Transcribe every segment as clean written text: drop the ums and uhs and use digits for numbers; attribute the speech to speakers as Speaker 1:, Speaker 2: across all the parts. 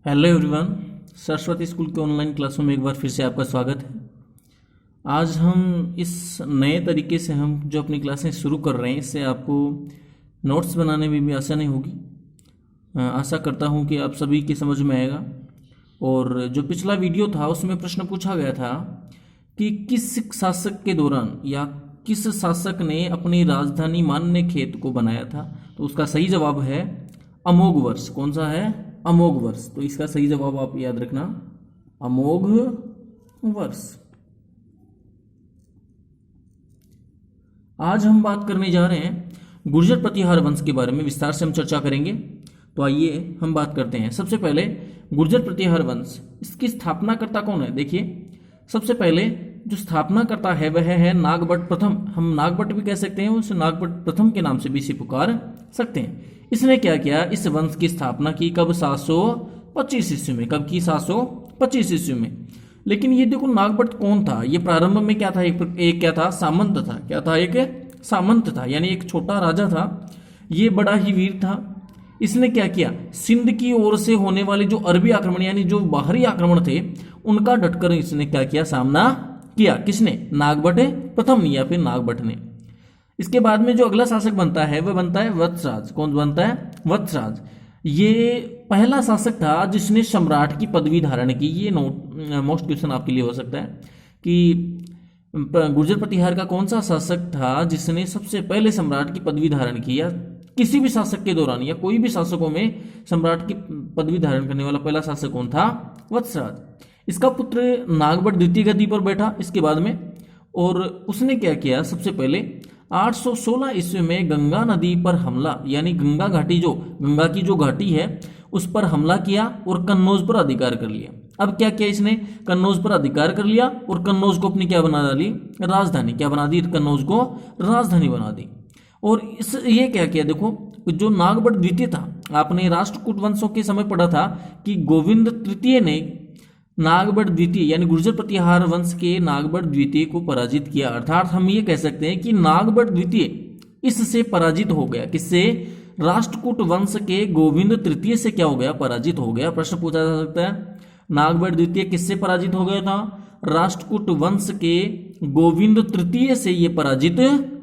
Speaker 1: Hello everyone. Saraswati school के online क्लासों में एक बार फिर से आपका स्वागत है। आज हम इस नए तरीके से हम जो अपनी क्लासें शुरू कर रहे हैं, इससे आपको नोट्स बनाने में भी आसानी होगी। आशा करता हूं कि आप सभी की समझ में आएगा। और जो पिछला वीडियो था उसमें प्रश्न पूछा गया था कि किस शासक के दौरान या किस शासक ने अपनी राजधानी मान्य खेत को बनाया था। तो उसका सही जवाब है अमोघ वर्ष। कौन सा है? अमोघ वर्ष। तो इसका सही जवाब आप याद रखना, अमोघ वर्ष। आज हम बात करने जा रहे हैं गुर्जर प्रतिहार वंश के बारे में। विस्तार से हम चर्चा करेंगे। तो आइए हम बात करते हैं। सबसे पहले गुर्जर प्रतिहार वंश, इसकी स्थापनाकर्ता कौन है? देखिए, सबसे पहले जो स्थापनाकर्ता है वह है नागभट्ट प्रथम। हम नागभट्ट भी कह सकते हैं, उसे नागभट्ट प्रथम के नाम से भी इसे पुकार सकते हैं। इसने क्या किया? इस वंश की स्थापना की। कब? 725 ईस्वी में। कब की? 725 ईस्वी में। लेकिन ये देखो, नागभट्ट कौन था? ये प्रारंभ में क्या था? एक क्या था? सामंत था। क्या था? एक सामंत था, यानी एक छोटा राजा था। ये बड़ा ही वीर था। इसने क्या किया? सिंध की ओर से होने वाले जो अरबी आक्रमण, यानी जो बाहरी आक्रमण थे, उनका डटकर इसने क्या किया? सामना किया। किसने? नागभट्ट प्रथम या फिर नागभट्ट ने। इसके बाद में जो अगला शासक बनता है वह बनता है वत्सराज। कौन बनता है? वत्सराज। ये पहला शासक था जिसने सम्राट की पदवी धारण की। ये मोस्ट क्वेश्चन आपके लिए हो सकता है कि गुर्जर प्रतिहार का कौन सा शासक था जिसने सबसे पहले सम्राट की पदवी धारण की, या किसी भी शासक के दौरान या कोई भी शासकों में सम्राट की पदवी धारण करने वाला पहला शासक कौन था? वत्सराज। इसका पुत्र नागभट्ट द्वितीय गद्दी पर बैठा इसके बाद में, और उसने क्या किया? सबसे पहले 816 ईस्वी में गंगा नदी पर हमला, यानी गंगा घाटी, जो गंगा की जो घाटी है उस पर हमला किया और कन्नौज पर अधिकार कर लिया। अब क्या किया इसने? कन्नौज पर अधिकार कर लिया और कन्नौज को अपनी क्या बना डाली? राजधानी। क्या बना दी? कन्नौज को राजधानी बना दी। और ये क्या किया? देखो, जो नागभट्ट द्वितीय था, आपने राष्ट्रकूट वंशों के समय पढ़ा था कि गोविंद तृतीय ने नागभट्ट द्वितीय यानी गुर्जर प्रतिहार वंश के नागभट्ट द्वितीय को पराजित किया। अर्थात हम ये कह सकते हैं कि नागभट्ट द्वितीय इससे पराजित हो गया। किससे? राष्ट्रकूट वंश के गोविंद तृतीय से क्या हो गया? पराजित हो गया। प्रश्न पूछा जा सकता है, नागभट्ट द्वितीय किससे पराजित हो गया था? राष्ट्रकूट वंश के गोविंद तृतीय से ये पराजित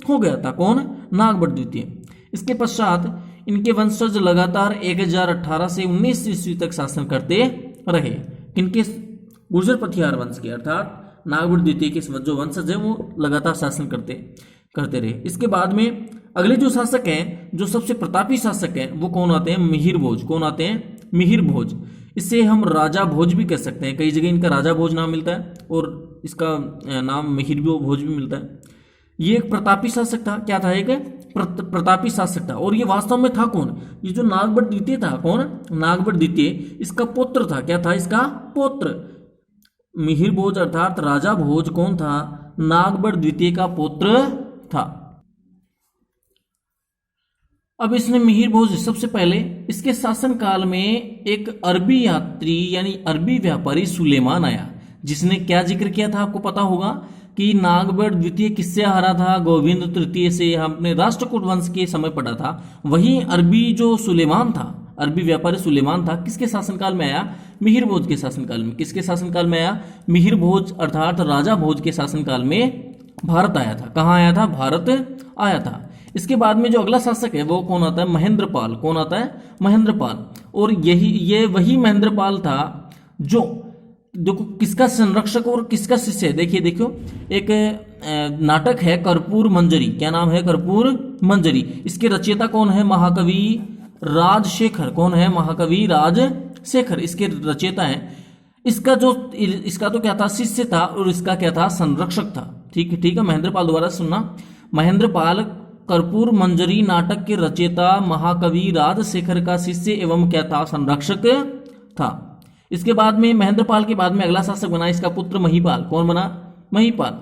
Speaker 1: हो गया था। कौन? नागभट्ट द्वितीय। इसके पश्चात इनके वंशज लगातार 1018 से 19 ईस्वी तक शासन करते रहे। किनके? गुर्जर प्रतिहार वंश के, अर्थात नागभट्ट द्वितीय के जो वंशज है वो लगातार शासन करते रहे। इसके बाद में अगले जो शासक हैं, जो सबसे प्रतापी शासक हैं, वो कौन आते हैं? मिहिर भोज। कौन आते हैं? मिहिर भोज। इससे हम राजा भोज भी कह सकते हैं। कई जगह इनका राजा भोज नाम मिलता है और इसका नाम मिहिर भोज भी मिलता है। ये एक प्रतापी शासक था। क्या था? एक प्रतापी शासक था। और ये वास्तव में था कौन? ये जो नागभट्ट द्वितीय था, कौन? नागभट्ट द्वितीय, इसका पुत्र था। क्या था? इसका पुत्र मिहिर भोज, अर्थात राजा भोज कौन था? नागभट्ट द्वितीय का पुत्र था। अब इसने मिहिर भोज सबसे पहले इसके शासन काल में एक अरबी यात्री यानी अरबी व्यापारी सुलेमान आया, जिसने क्या जिक्र किया था? आपको पता होगा कि नागभट्ट द्वितीय किससे हारा था? गोविंद तृतीय से। हमने राष्ट्रकूट वंश के समय पढ़ा था। वही अरबी जो सुलेमान था, अरबी व्यापारी सुलेमान था, किसके शासनकाल में आया? मिहिर भोज के शासनकाल में। किसके शासनकाल में आया? मिहिर भोज, अर्थात राजा भोज के शासनकाल में भारत आया था। कहाँ आया था? भारत आया था। इसके बाद में जो अगला शासक है वो कौन आता है? महेंद्रपाल। कौन आता है? महेंद्रपाल। और ये वही महेंद्रपाल था जो देखो किसका संरक्षक और किसका शिष्य है। देखो, एक नाटक है कर्पूर मंजरी। क्या नाम है? कर्पूर मंजरी। इसके रचयिता कौन है? महाकवि राजशेखर। कौन है? महाकवि राजशेखर इसके रचयिता हैं। इसका तो क्या था? शिष्य था, और इसका क्या था? संरक्षक था। ठीक है। महेंद्रपाल, दोबारा सुनना। महेंद्रपाल कर्पूर मंजरी नाटक के रचयिता, महाकवि राजशेखर का शिष्य एवं क्या था? संरक्षक था। इसके बाद में महेंद्रपाल के बाद में अगला शासक बना इसका पुत्र महिपाल। कौन बना? महिपाल।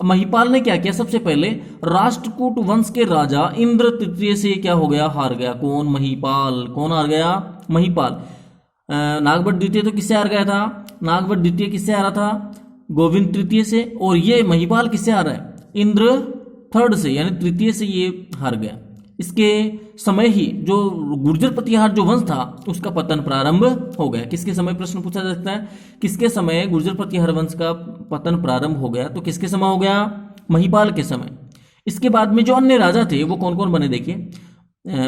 Speaker 1: महिपाल ने क्या किया? सबसे पहले राष्ट्रकूट वंश के राजा इंद्र तृतीय से क्या हो गया? हार गया। कौन? महिपाल। कौन हार गया? महिपाल। नागभट्ट द्वितीय तो किससे हार गया था? नागभट्ट द्वितीय किससे हारा था? गोविंद तृतीय से। और ये महिपाल किससे हारा है? इंद्र थर्ड से, यानी तृतीय से ये हार गया। इसके समय ही जो गुर्जर प्रतिहार जो वंश था उसका पतन प्रारंभ हो गया। किसके समय प्रश्न पूछा जा सकता है, किसके समय गुर्जर प्रतिहार वंश का पतन प्रारंभ हो गया, तो किसके समय हो गया, महिपाल के समय। इसके बाद में जो अन्य राजा थे वो कौन कौन बने, देखिए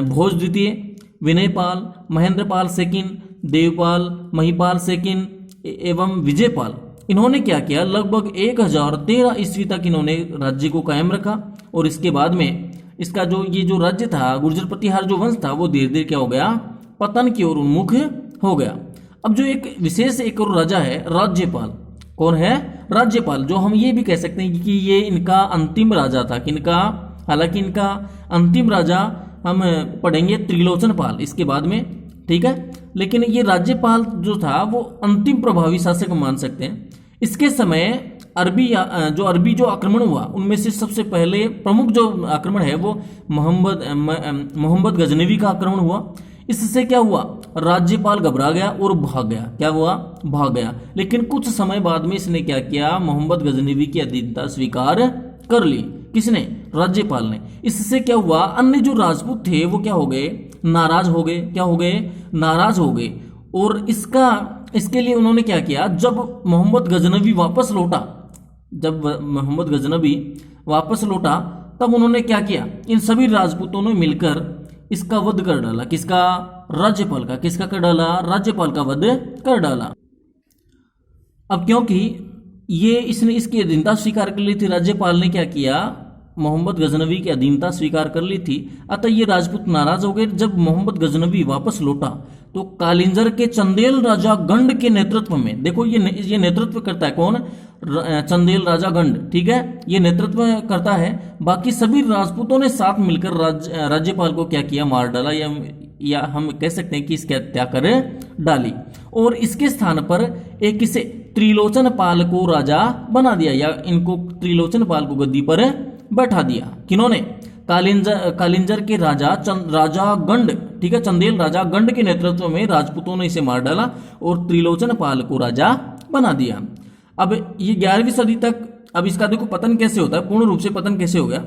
Speaker 1: भोज द्वितीय, विनयपाल, महेंद्रपाल सेकिन, देवपाल, महिपाल सेकिन एवं विजयपाल। इन्होंने क्या किया, लगभग 1013 ईस्वी तक इन्होंने राज्य को कायम रखा और इसके बाद में इसका जो ये जो राज्य था गुर्जर प्रतिहार जो वंश था वो धीरे धीरे क्या हो गया, पतन की ओर उन्मुख हो गया। अब जो एक विशेष एक और राजा है राज्यपाल, कौन है, राज्यपाल, जो हम ये भी कह सकते हैं कि ये इनका अंतिम राजा था। किनका, हालांकि इनका अंतिम राजा हम पढ़ेंगे त्रिलोचन पाल इसके बाद में, ठीक है, लेकिन ये राज्यपाल जो था वो अंतिम प्रभावी शासक मान सकते हैं। इसके समय अरबी जो आक्रमण हुआ उनमें से सबसे पहले प्रमुख जो आक्रमण है वो मोहम्मद गजनवी का आक्रमण हुआ। इससे क्या हुआ, राज्यपाल घबरा गया और भाग गया। क्या हुआ, भाग गया। लेकिन कुछ समय बाद में इसने क्या किया, मोहम्मद गजनवी की अधीनता स्वीकार कर ली। किसने, राज्यपाल ने। इससे क्या हुआ, अन्य जो राजपूत थे वो क्या हो गए, नाराज हो गए। क्या हो गए, नाराज हो गए। और इसके लिए उन्होंने क्या किया, जब मोहम्मद गजनवी वापस लौटा तब उन्होंने क्या किया, इन सभी राजपूतों ने मिलकर इसका वध कर डाला। किसका, राज्यपाल का। किसका कर डाला, राज्यपाल का वध कर डाला। अब क्योंकि इसने इसकी अधीनता स्वीकार कर ली थी, राज्यपाल ने क्या किया, मोहम्मद गजनवी की अधीनता स्वीकार कर ली थी, अतः ये राजपूत नाराज हो गए। जब मोहम्मद गजनवी वापस लौटा तो कालिंजर के चंदेल राजा गंड के नेतृत्व में, देखो ये नेतृत्व करता है कौन, चंदेल राजा गंड, ठीक है, ये नेतृत्व करता है। बाकी सभी राजपूतों ने साथ मिलकर राज्यपाल को क्या किया, मार डाला, या हम कह सकते हैं कि इसकी हत्या कर डाली। और इसके स्थान पर एक किसे, त्रिलोचन पाल को राजा बना दिया, या इनको त्रिलोचन पाल को गद्दी पर बैठा दिया। किन्होंने, कालिंजर के राजा गंड, ठीक है, चंदेल राजा गंड के नेतृत्व में राजपूतों ने इसे मार डाला और त्रिलोचन पाल को राजा बना दिया। अब ये 11वीं सदी तक, अब इसका देखो पतन कैसे होता है, पूर्ण रूप से पतन कैसे हो गया,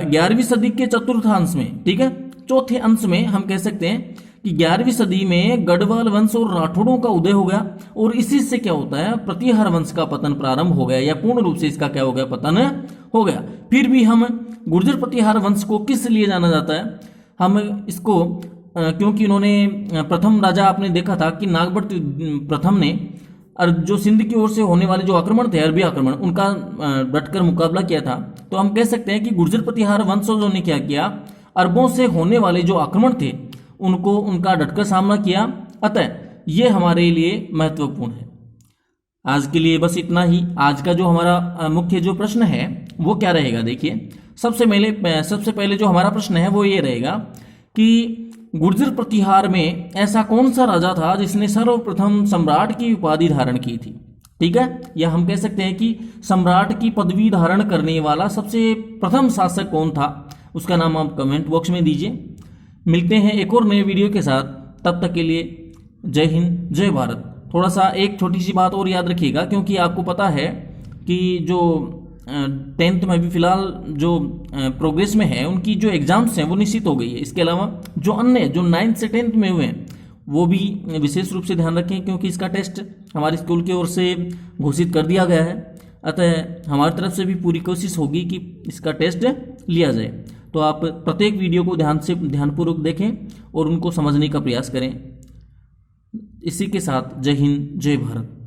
Speaker 1: 11वीं सदी के चतुर्थांश में, ठीक है, चौथे अंश में हम कह सकते हैं कि 11वीं सदी में गढ़वाल वंश और राठौड़ों का उदय हो गया और इसी से क्या होता है, प्रतिहार वंश का पतन प्रारंभ हो गया, या पूर्ण रूप से इसका क्या हो गया, पतन हो गया। फिर भी हम गुर्जर प्रतिहार वंश को किस लिए जाना जाता है, हम इसको क्योंकि उन्होंने प्रथम राजा, आपने देखा था कि नागभट्ट प्रथम ने और जो सिंध की ओर से होने वाले जो आक्रमण थे, अरबी आक्रमण, उनका डटकर मुकाबला किया था। तो हम कह सकते हैं कि गुर्जर प्रतिहार वंशजों ने क्या किया, अरबों से होने वाले जो आक्रमण थे उनका डटकर सामना किया। अतः ये हमारे लिए महत्वपूर्ण है। आज के लिए बस इतना ही। आज का जो हमारा मुख्य जो प्रश्न है वो क्या रहेगा, देखिए सबसे पहले जो हमारा प्रश्न है वो ये रहेगा कि गुर्जर प्रतिहार में ऐसा कौन सा राजा था जिसने सर्वप्रथम सम्राट की उपाधि धारण की थी, ठीक है, या हम कह सकते हैं कि सम्राट की पदवी धारण करने वाला सबसे प्रथम शासक कौन था, उसका नाम आप कमेंट बॉक्स में दीजिए। मिलते हैं एक और नए वीडियो के साथ, तब तक के लिए जय हिंद जय भारत। थोड़ा सा एक छोटी सी बात और याद रखिएगा, क्योंकि आपको पता है कि जो 10th में भी फिलहाल जो प्रोग्रेस में है उनकी जो एग्जाम्स हैं वो निश्चित हो गई है। इसके अलावा जो अन्य जो 9th से 10th में हुए हैं वो भी विशेष रूप से ध्यान रखें, क्योंकि इसका टेस्ट हमारे स्कूल की ओर से घोषित कर दिया गया है। अतः हमारी तरफ से भी पूरी कोशिश होगी कि इसका टेस्ट लिया जाए। तो आप प्रत्येक वीडियो को ध्यानपूर्वक देखें और उनको समझने का प्रयास करें। इसी के साथ जय हिंद जय भारत।